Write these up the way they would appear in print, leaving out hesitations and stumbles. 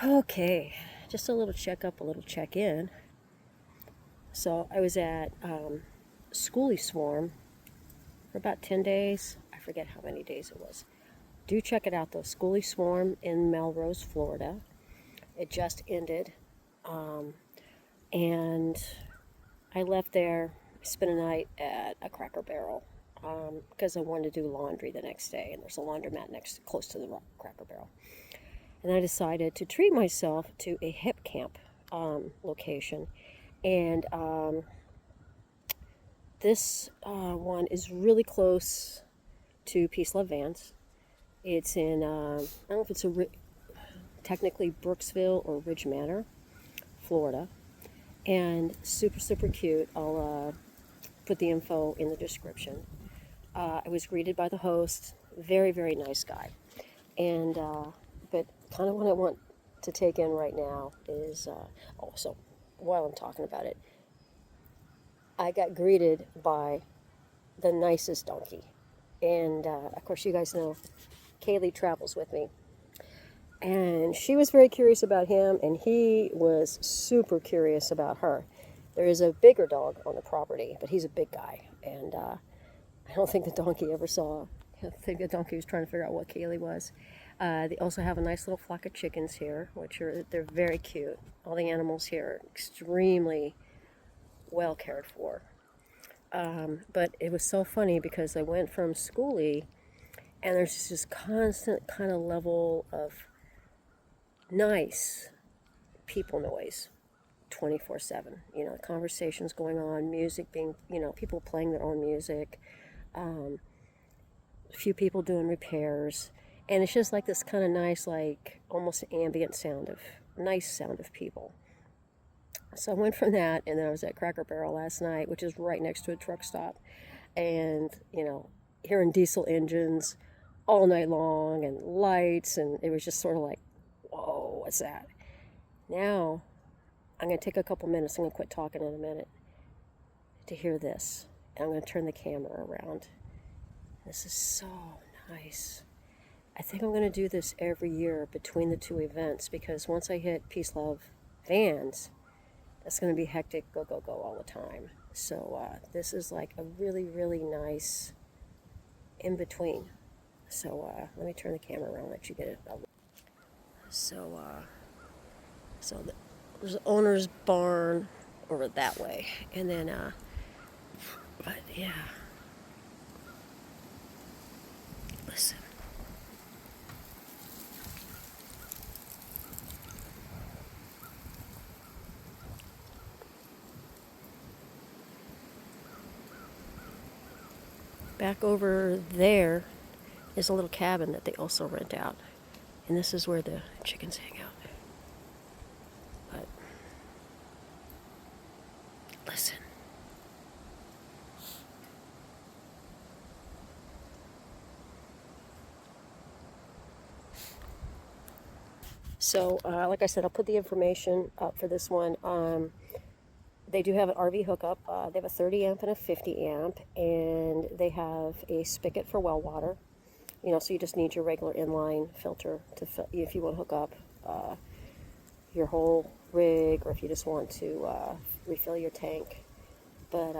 Okay, just a little checkup, a little check-in. So I was at Schoolie Swarm for about 10 days. I forget how many days it was. Do check it out though, Schoolie Swarm in Melrose, Florida. It just ended. And I left there, spent a night at a Cracker Barrel because I wanted to do laundry the next day, and there's a laundromat close to the Cracker Barrel. And I decided to treat myself to a Hipcamp location. And this one is really close to Peace Love Vans. It's in, I don't know if it's technically Brooksville or Ridge Manor, Florida. And super, super cute. I'll put the info in the description. I was greeted by the host. Very, very nice guy. And, but kind of what I want to take in right now is, so while I'm talking about it, I got greeted by the nicest donkey. And, of course, you guys know Kaylee travels with me. And she was very curious about him, and he was super curious about her. There is a bigger dog on the property, but he's a big guy. And I don't think the donkey ever saw. I think the donkey was trying to figure out what Kaylee was. They also have a nice little flock of chickens here, they're very cute. All the animals here are extremely well cared for. But it was so funny because I went from Schoolie, and there's just this constant kind of level of nice people noise 24/7. You know, conversations going on, music being, people playing their own music, a few people doing repairs, and it's just like this kind of nice, like almost ambient sound of people. So I went from that, and then I was at Cracker Barrel last night, which is right next to a truck stop, and hearing diesel engines all night long and lights, and it was just sort of like, whoa, what's that? Now I'm going to take a couple minutes. I'm going to quit talking in a minute to hear this. And I'm going to turn the camera around. This is so nice. I think I'm going to do this every year between the two events, because once I hit Peace Love Vans, that's going to be hectic, go, go, go all the time. So this is like a really, really nice in between. So let me turn the camera around and let you get it. So there's the owner's barn over that way, and then but yeah, listen. Back over there is a little cabin that they also rent out, and this is where the chickens hang out. But listen. So, like I said, I'll put the information up for this one. They do have an RV hookup. They have a 30 amp and a 50 amp, and they have a spigot for well water. So you just need your regular inline filter to fill, if you want to hook up your whole rig, or if you just want to refill your tank. But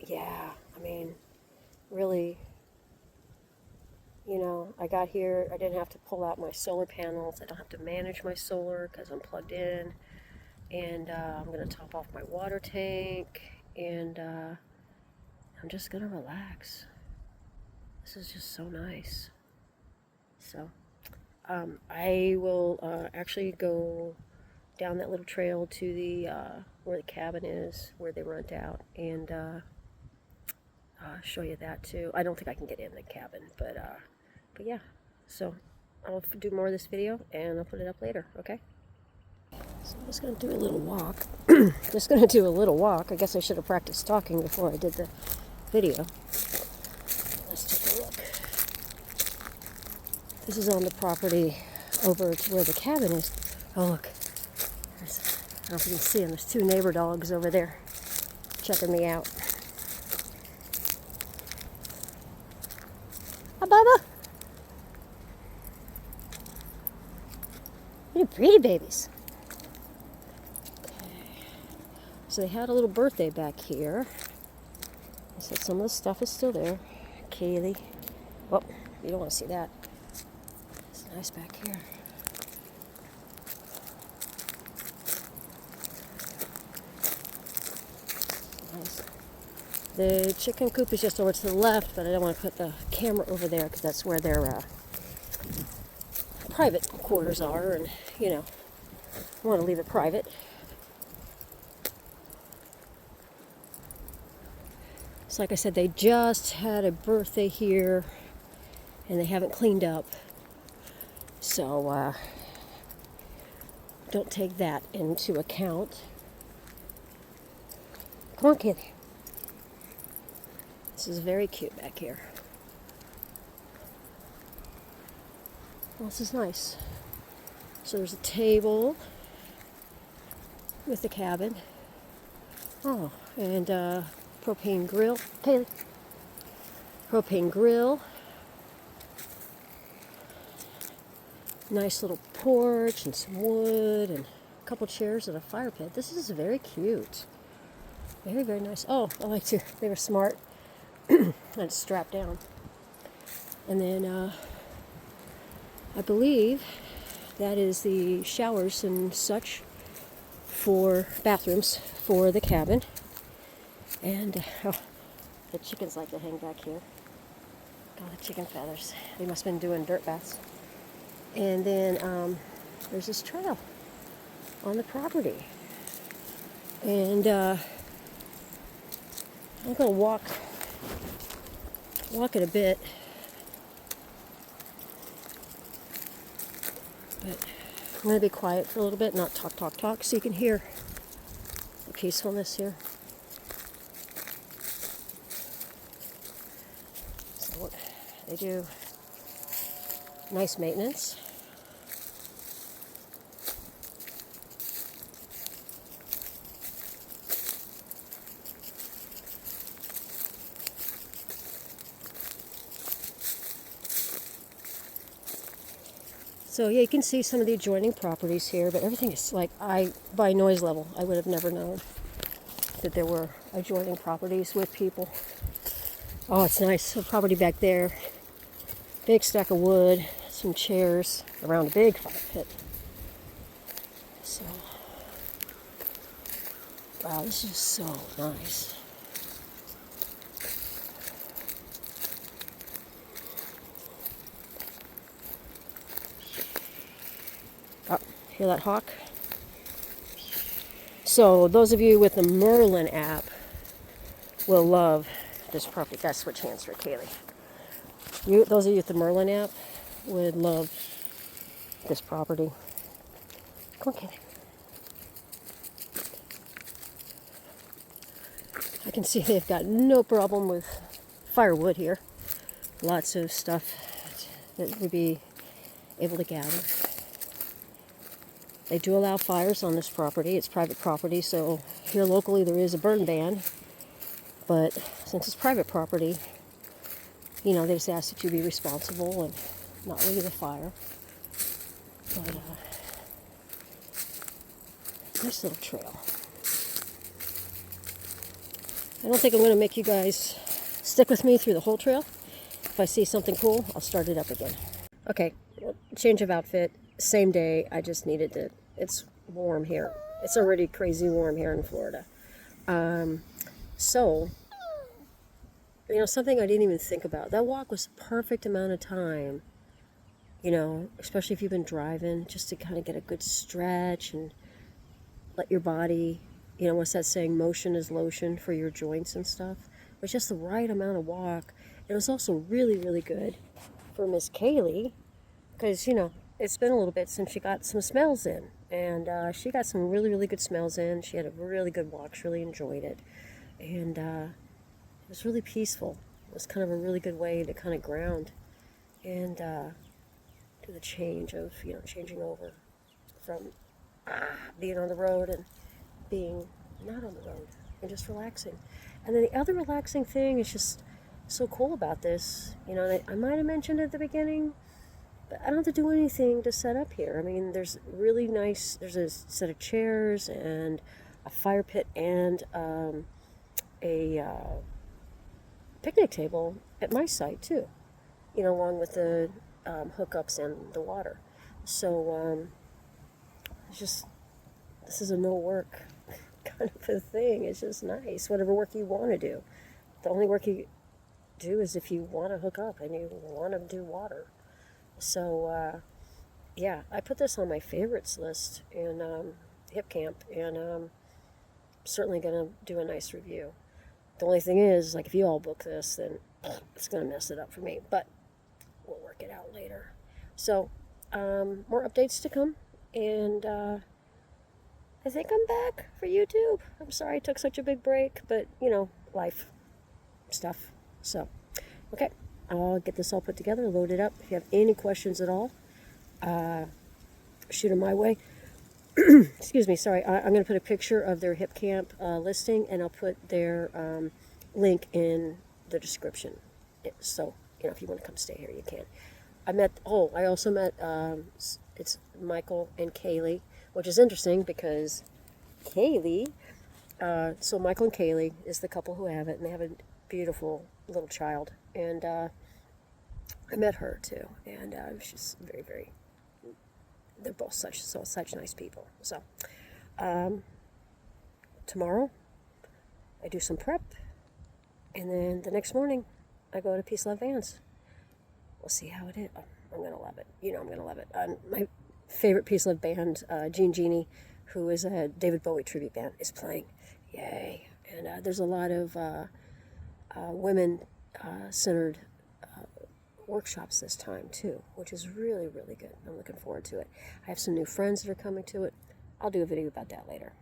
yeah, I mean, really, I got here, I didn't have to pull out my solar panels. I don't have to manage my solar because I'm plugged in. And I'm going to top off my water tank, and I'm just going to relax. This is just so nice. So I will actually go down that little trail to the where the cabin is, where they rent out, and show you that too. I don't think I can get in the cabin, but yeah. So I'll do more of this video, and I'll put it up later, okay? So I'm just going to do a little walk. I guess I should have practiced talking before I did the video. Let's take a look. This is on the property over to where the cabin is. Oh, look. I don't know if you can see them. There's two neighbor dogs over there checking me out. Hi, Bubba. You're pretty babies. Okay. So they had a little birthday back here. So some of the stuff is still there. Kaylee. Oh, you don't want to see that. It's nice back here. Nice. The chicken coop is just over to the left, but I don't want to put the camera over there because that's where their private quarters are, and you know, I want to leave it private. So like I said, they just had a birthday here and they haven't cleaned up, so don't take that into account. Come on, Kaylee. This is very cute back here. Well, this is nice. So there's a table with the cabin. Oh, and propane grill. Kaylee. Propane grill. Nice little porch and some wood and a couple chairs and a fire pit. This is very cute. Very, very nice. Oh, I like to. They were smart. And it's strapped down. And then I believe that is the showers and such for bathrooms for the cabin. And oh, the chickens like to hang back here. All the chicken feathers. They must have been doing dirt baths. And then there's this trail on the property. And I'm going to walk it a bit. But I'm going to be quiet for a little bit, not talk, so you can hear the peacefulness here. So they do nice maintenance. So yeah, you can see some of the adjoining properties here, but everything is like, by noise level, I would have never known that there were adjoining properties with people. Oh, it's nice. The property back there, big stack of wood, some chairs around a big fire pit. So, wow, this is so nice. Oh, hear that hawk? So those of you with the Merlin app will love this property. Gotta switch hands for Kaylee. Those of you with the Merlin app would love this property. Come on, Kaylee. I can see they've got no problem with firewood here. Lots of stuff that would be able to gather. They do allow fires on this property. It's private property, so here locally there is a burn ban. But since it's private property, you know, they just ask that you be responsible and not leave the fire. But nice little trail. I don't think I'm going to make you guys stick with me through the whole trail. If I see something cool, I'll start it up again. Okay, change of outfit. Same day, I just needed to, it's warm here. It's already crazy warm here in Florida. So, you know, something I didn't even think about. That walk was the perfect amount of time, you know, especially if you've been driving, just to kind of get a good stretch and let your body, you know, what's that saying, motion is lotion for your joints and stuff. It was just the right amount of walk. It was also really, really good for Miss Kaylee, because, you know, it's been a little bit since she got some smells in, and she got some really, really good smells in. She had a really good walk. She really enjoyed it, and it was really peaceful. It was kind of a really good way to kind of ground and do the change of, you know, changing over from being on the road and being not on the road and just relaxing. And then the other relaxing thing is just so cool about this, you know, I might have mentioned at the beginning, But I don't have to do anything to set up here. I mean, there's really nice, there's a set of chairs and a fire pit and a picnic table at my site too, along with the hookups and the water. So it's just, this is a no work kind of a thing. It's just nice. Whatever work you want to do. The only work you do is if you want to hook up and you want to do water. So, yeah, I put this on my favorites list in Hipcamp, and I'm certainly going to do a nice review. The only thing is, like, if you all book this, then it's going to mess it up for me, but we'll work it out later. So, more updates to come, and I think I'm back for YouTube. I'm sorry I took such a big break, but, life stuff. So, okay, I'll get this all put together, load it up. If you have any questions at all, shoot them my way. Excuse me, sorry. I'm going to put a picture of their Hipcamp listing, and I'll put their link in the description. So, if you want to come stay here, you can. I also met, it's Michael and Kaylee, which is interesting because Kaylee, so Michael and Kaylee is the couple who have it, and they have a beautiful little child. And I met her too, and she's very, very, they're both such nice people. So tomorrow I do some prep, and then the next morning I go to Peace Love Vans. We'll see how it is. Oh, I'm gonna love it. I'm gonna love it. My favorite Peace Love band, Gene Genie, who is a David Bowie tribute band, is playing. Yay! And there's a lot of women-centered workshops this time too, which is really, really good. I'm looking forward to it. I have some new friends that are coming to it. I'll do a video about that later.